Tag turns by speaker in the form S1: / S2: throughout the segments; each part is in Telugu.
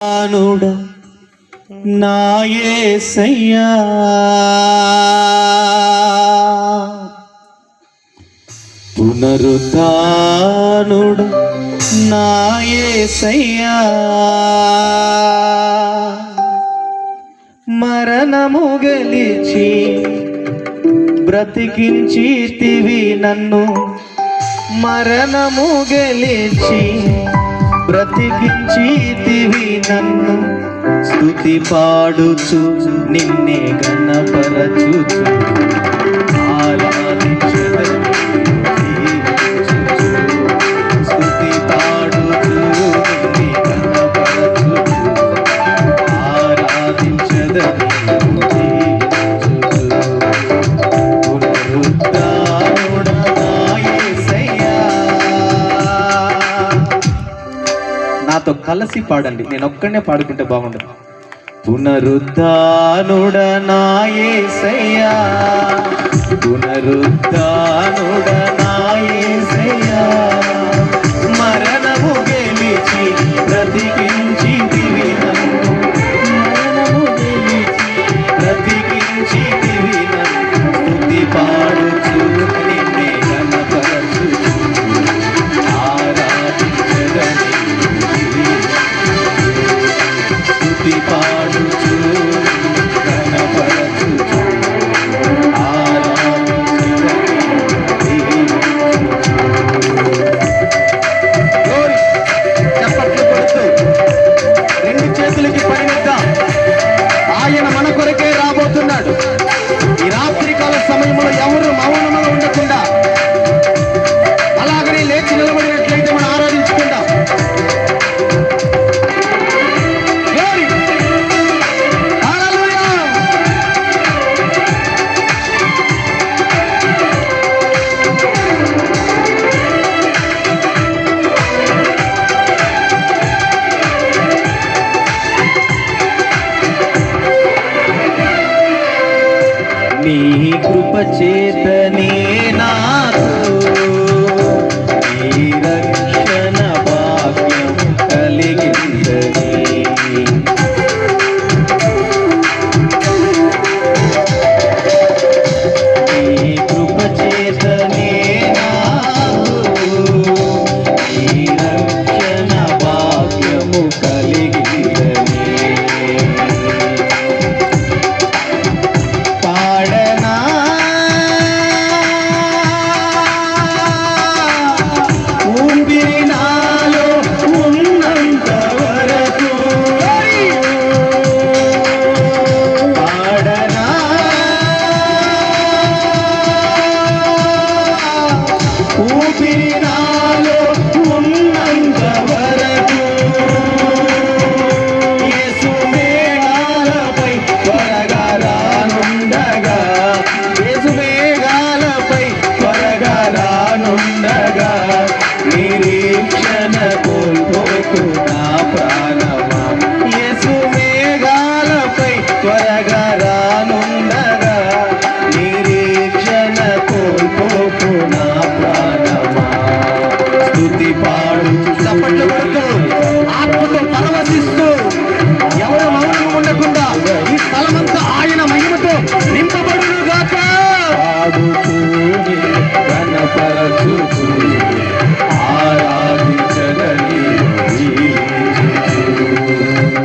S1: అనుడా నా యేసయ్యా పునరుద్ధానుడా నా యేసయ్యా మరణము గెలిచి బ్రతికించితివి నన్ను మరణము గెలిచి బ్రతికించితివి నన్ను స్తుతి పాడుచు నిన్నే ఘనపరచుచు ఆరాధించెదను స్తుతి పాడుచు నిన్నే ఘనపరచుచు ఆరాధించెదను నాతో కలిసి పాడండి, నేను ఒక్కనే పాడుకుంటే బాగుండదు. పునరుద్ధానుడ నా యేసయ్యా పునరుద్ధానుడ నా యేసయ్యా మరణము గెలిచి బ్రతికించితివి నన్ను మరణము గెలిచి బ్రతికించితివి నన్ను స్తుతి పాడుచు నిన్నే ఘనపరచుచు ఆరాధించెదను స్తుతి పాడుచు ఘనపరచుచు చప్పట్లు కొడుతూ రెండు చేతులకి పరిగెత్తాం. ఆయన మన కొరకే రాబోతున్నాడు. ఈ రాత్రికాల సమయంలో ఎవరు మౌనంగా ఉండకుండా అలాగనే లేచి నిలబడినట్లయితే మనం ఆరాధించుకుందాం. నీ కృప చేతనే నాకు నీ రక్షణ భాగ్యం కలిగిందని నీ కృప చేతనే నాకు నీ రక్షణ భాగ్యము కలిగిందని నిరీక్షణ కోల్పోకు నా ప్రాణమా యేసు మేఘాలపై త్వరగా రానుండగా నిరీక్షణ కోల్పోకు నా ప్రాణమా స్తుతి పాడు చప్పట్లు కొడుతూ ఆత్మతో పరవశిస్తూ ఎవరు మౌనం ఉండకుండా ఈ స్థలమంతా ఆయన మహిమతో నింపబడును గాక పాడుతూ ఘనపరచుచు ఆరాధించదని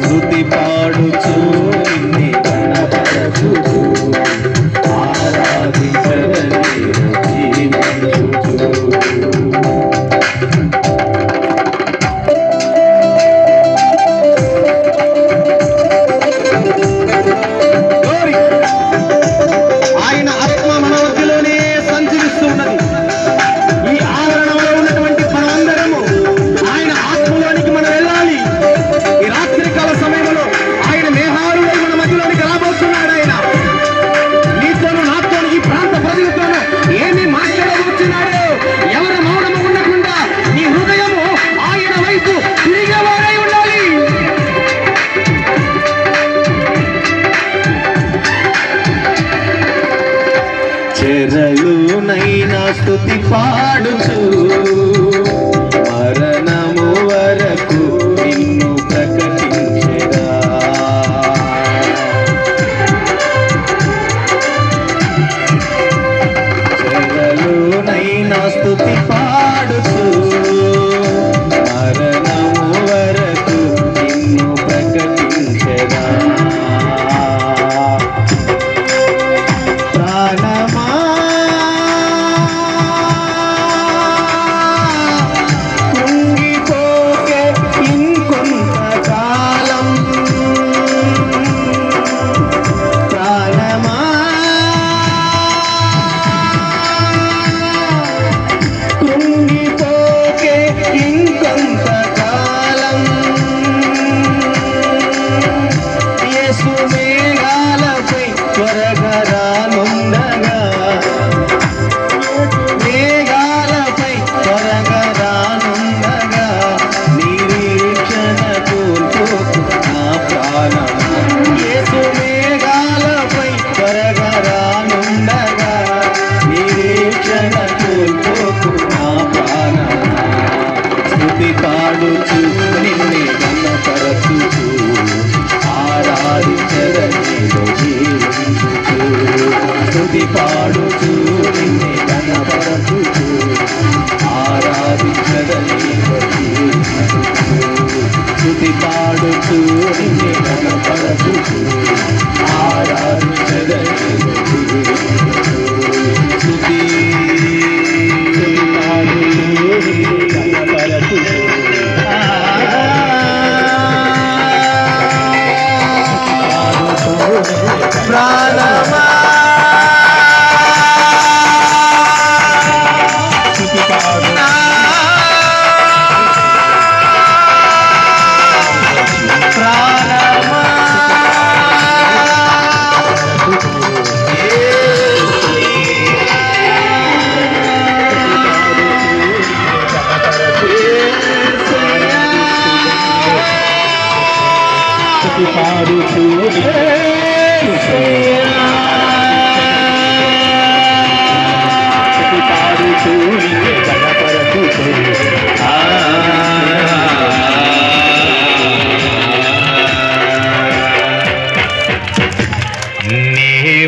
S1: స్తుతి పాడుచు నిన్నే ఘనపరచుచు ఆరాధించదని జీవించుచు ఆయన ఆత్మ మన మధ్యలోనే సంచరిస్తూ ఉన్నది. ఈ ఆవరణంలో ఉన్నటువంటి మనమందరము ఆయన ఆత్మలోనికి మనం వెళ్ళాలి. ఈ రాత్రికాల సమయంలో ఆయన మేఘాలుడై మన మధ్యలోనికి రాబోతున్నాడు. ఆయన నీతోను నాతోను ఈ ప్రాంత ప్రజలతోనూ ఏమి మాట్లాడబోతున్నాడు. ఎవరు మౌనము ఉండకుండా నీ హృదయము ఆయన వైపు తిరిగేవారై ఉండాలి. చెరలునైనా స్తుతి పాడుచు మరణము వరకు నిన్ను ప్రకటించు ప్రాణమా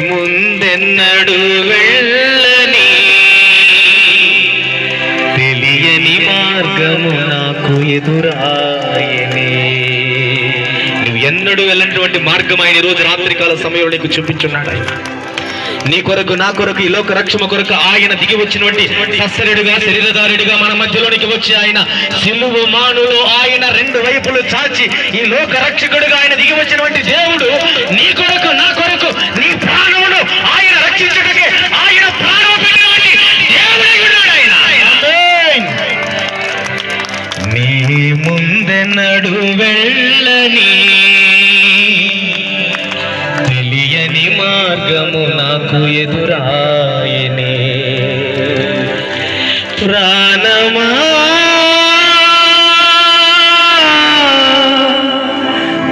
S2: ముందెన్నడు వెళ్ళని తెలియని మార్గము నాకు ఎదురాయనే. నువ్వు ఎన్నడూ వెళ్ళినటువంటి మార్గం ఆయన ఈరోజు రాత్రికాల సమయంలో నీకు చూపించున్నాడు. ఆయన నీ కొరకు నా కొరకు ఈ లోక రక్షణ కొరకు ఆయన దిగి వచ్చినటువంటి సస్సరుడుగా శరీరధారుడిగా మన మధ్యలోనికి వచ్చి ఆయన సిలువ మానులో ఆయన రెండు వైపులు చాచి ఈ లోక రక్షకుడుగా ఆయన దిగి వచ్చినటువంటి దేవుడు నీ కొరకు నా కొరకు నీ ప్రాణమును ఆయన రక్షించడానికి ఆయన ప్రాణం పెట్టినటువంటి దేవుడై ఉన్నాడు ఆయన. నీ ముందెన్నడు వెళ్ళని తెలియని మార్గము నాకు ఎదురాయనే. ప్రాణమా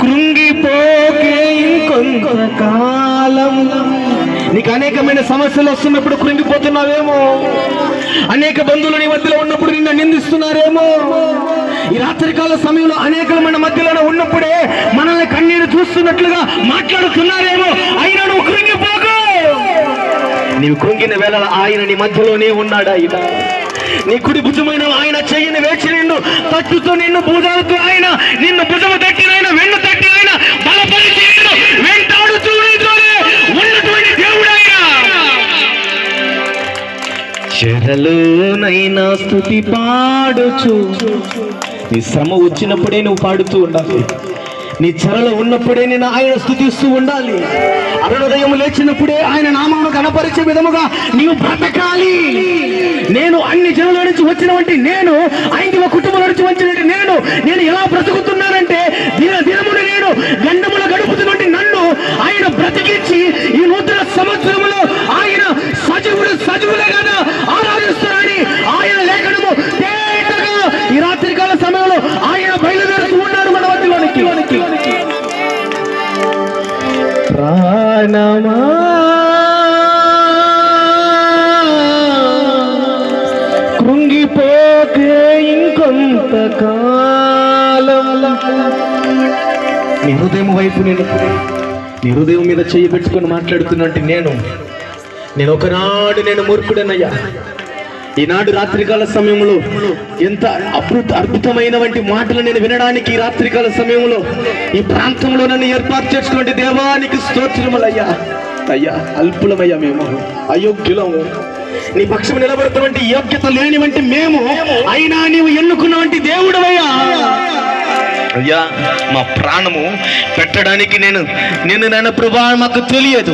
S1: కృంగిపోకే ఇంకొంతకాలం. నీకు అనేకమైన సమస్యలు వస్తున్నప్పుడు కృంగిపోతున్నావేమో, అనేక బంధువులు నీ మధ్యలో ఉన్నప్పుడు నిన్ను నిందిస్తున్నారేమో, ఈ రాత్రికాల సమయంలో అనేకలు మన మధ్యలో ఉన్నప్పుడే మనల్ని కన్నీరు చూస్తున్నట్లుగా మాట్లాడుతున్నారేమో, అయినా నువ్వు కృంగిపోకు. నీవు కృంగిన వేళ ఆయన నీ మధ్యలోనే ఉన్నాడు. ఆయన నీ కుడి భుజమైన ఆయన చెయ్యిని వేచి నిన్ను తట్టుతో నిన్ను భుజాలతో ఆయన నిన్ను భుజము తట్టి ఆయన వెన్ను తట్టి ఆయన బలపరిచి నిన్ను వెంటాడుతూ ఉన్నటువంటి దేవుడు ఆయన. చెరలోనైనా స్తుతి పాడుచు. నీ శ్రమ వచ్చినప్పుడే నువ్వు పాడుతూ ఉండాలి. నీ చెరలో ఉన్నప్పుడే నేను ఆయన స్తుతిస్తూ ఉండాలి. అరుణోదయం లేచినప్పుడే ఆయన నామమును కనపరిచే విధముగా నీవు బ్రతకాలి. నేను అన్ని జనుల నుంచి వచ్చినటువంటి నేను, ఐదవ కుటుంబాల నుంచి వచ్చినటువంటి నేను ఎలా బ్రతుకుతున్నానంటే దినమును నేను గండముల గడుపుతున్నటువంటి నన్ను ఆయన బ్రతికించి ఈ నూతన సంవత్సరంలో ఆయన సజీవులే కదా ఆరాధిస్తున్నాడని ఆయన లేఖనము తేటగా ఈ రాత్రికాల సమయంలో ఆయన బయలుదేరుతూ ఉన్నాడు మన మధ్యలోనికి. ప్రాణమా కృంగిపోకే ఇంకొంతకాలం. నీ హృదయం వైపు నీ హృదయం మీద చెయ్యి పెట్టుకొని మాట్లాడుతున్నట్టు నేను ఒకనాడు నేను మూర్ఖుడనయ్యా. ఈనాడు రాత్రికాల సమయంలో ఎంత అద్భుతమైన వంటి మాటలు నేను వినడానికి ఈ రాత్రికాల సమయంలో ఈ ప్రాంతంలో నన్ను ఏర్పాటు చేసుకున్నటువంటి దేవానికి స్తోత్రములయ్యా. అయ్యా అల్పులమయ్యా, మేము అయోగ్యులము. నీ పక్షం నిలబడుతున్నటువంటి యోగ్యత లేనివంటి మేము, అయినా నీవు ఎన్నుకున్నవంటి దేవుడవయ్యా.
S2: అయ్యా మా ప్రాణము పెట్టడానికి నేను నాయన ప్రభా మాకు తెలియదు,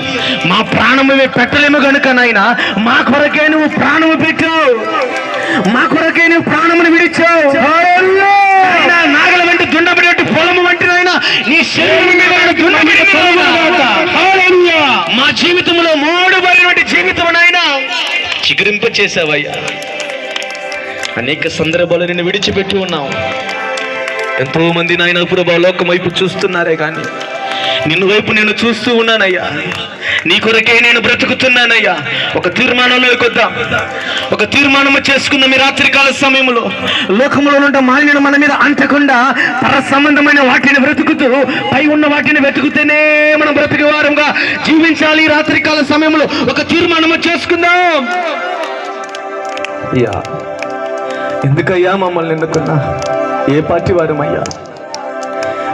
S1: మా ప్రాణము పెట్టలేము కనుక నాయన మా కొరకే నువ్వు ప్రాణము పెట్టావు, మా కొరకే నువ్వు ప్రాణమును విడిచావు. నాగల వంటి దుండబడి పొలము వంటి నాయన నీ శరీరం మా జీవితంలో మూడుబడినటువంటి జీవితం నాయన
S2: చిగురింప చేసావయ్యా. అనేక సందర్భాలు నేను విడిచిపెట్టి ఉన్నావు. ఎంతో మంది నాయన ప్రభా లోకం వైపు చూస్తున్నారే కానీ నిన్ను వైపు నేను చూస్తూ ఉన్నానయ్యా. నీ కొరకే నేను బ్రతుకుతున్నానయ్యా. ఒక తీర్మానంలోకి వద్దాం, ఒక తీర్మానము చేసుకుందాం. ఈ రాత్రికాల సమయంలో
S1: లోకంలో నుండి మాలిన్యం మన మీద అంటకుండా పర సంబంధమైన వాటిని బ్రతుకుతూ పై ఉన్న వాటిని వెతుకుతూనే మనం బ్రతికేవారంగా జీవించాలి. ఈ రాత్రికాల సమయంలో ఒక తీర్మానము చేసుకుందాం. అయ్యా ఎందుకయ్యా మమ్మల్ని ఎన్నుకున్నా? ఏ పార్టీ వారమయ్యా?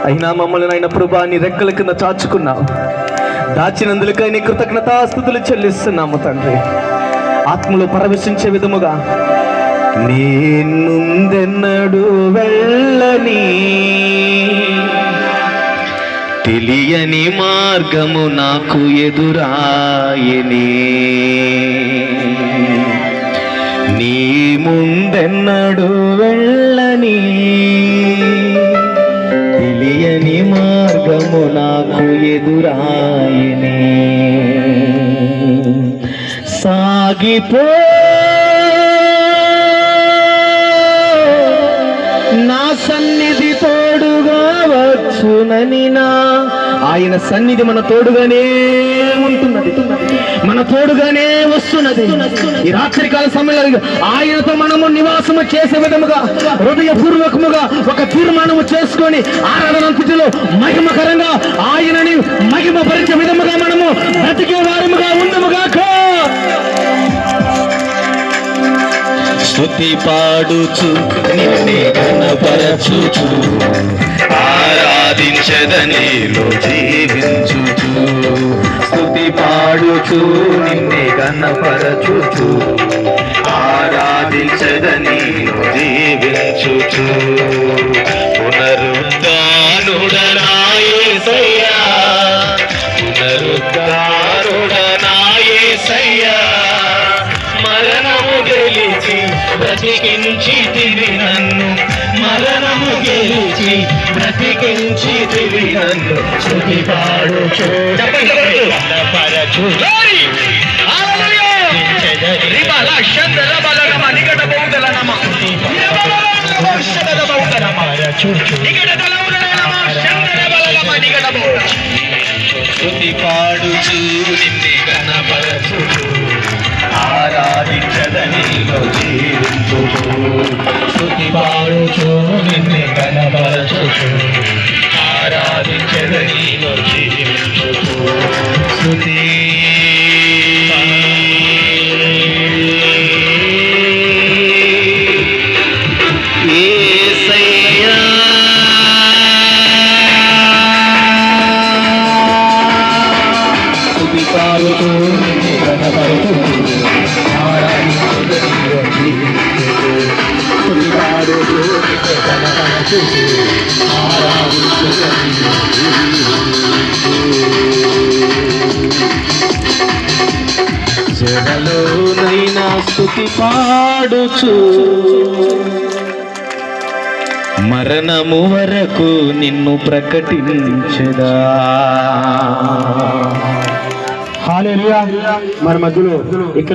S1: అయినా మమ్మల్ని ఆయన ప్రభా నీ రెక్కల కింద చాచుకున్నావు. దాచినందులకై నీ కృతజ్ఞతాస్తుతులు చెల్లిస్తున్నాము తండ్రి. ఆత్మలో పరవశించే విధముగా నేనుందెన్నడు వెళ్ళని
S2: తెలియని మార్గము నాకు ఎదురాయనే, నీ ముందెన్నడు వెళ్ళని తెలియని మార్గము నాకు ఎదురాయనే. సాగిపో నా సన్నిధి తోడుగా వచ్చునని ఆయన సన్నిధి మన తోడుగానే ఉంటున్నది, మన తోడుగానే వస్తున్నది. ఈ రాత్రికాల సమయంలో ఆయనతో మనము నివాసము చేసే విధముగా హృదయపూర్వకముగా ఒక తీర్మానము చేసుకొని ఆరాధనంతటిలో మహిమకరంగా ఆయనని మహిమపరిచే విధముగా మనము బ్రతికే వారముగా ఉందముగాక. స్తుతి పాడుచు నిన్నే ఘనపరచుచు ఆరాధించదనిలో జీవించుచు. స్తుతి పాడుచు నిన్నే ఘనపరచుచు ఆరాధించదనిలో జీవించుచు. పునరుద్ధానుడనా యేసయ్యా, పునరుద్ధానుడనా యేసయ్యా, మరణము గెలిచి బ్రతికించితివి నన్ను, మరణము గెలిచి బ్రతికించితివి నన్ను. స్తుతి పాడుచు స్తుతి పాడుచు నిన్నే ఘనపరచుచు ఆరాధించదనిలో జీవించుచు. స్తుతి పాడుచు నిన్నే ఘనపరచుచు ఆరాధించదనిలో జీవించుచు. స్తుతి యేసయ్యా, స్తుతి పాడుచు నిన్నే ఘనపరచుచు ఆరాధించదనిలో జీవించుచు. స్తుతి పాడుచు నిన్నే ఘనపరచుచు ఆరాధించదనిలో జీవించుచు. జడలోనైనా స్తుతి పాడుచు మరణము వరకు నిన్ను ప్రకటించదా.
S1: హల్లెలూయా. మన మధ్యలో ఇక్కడ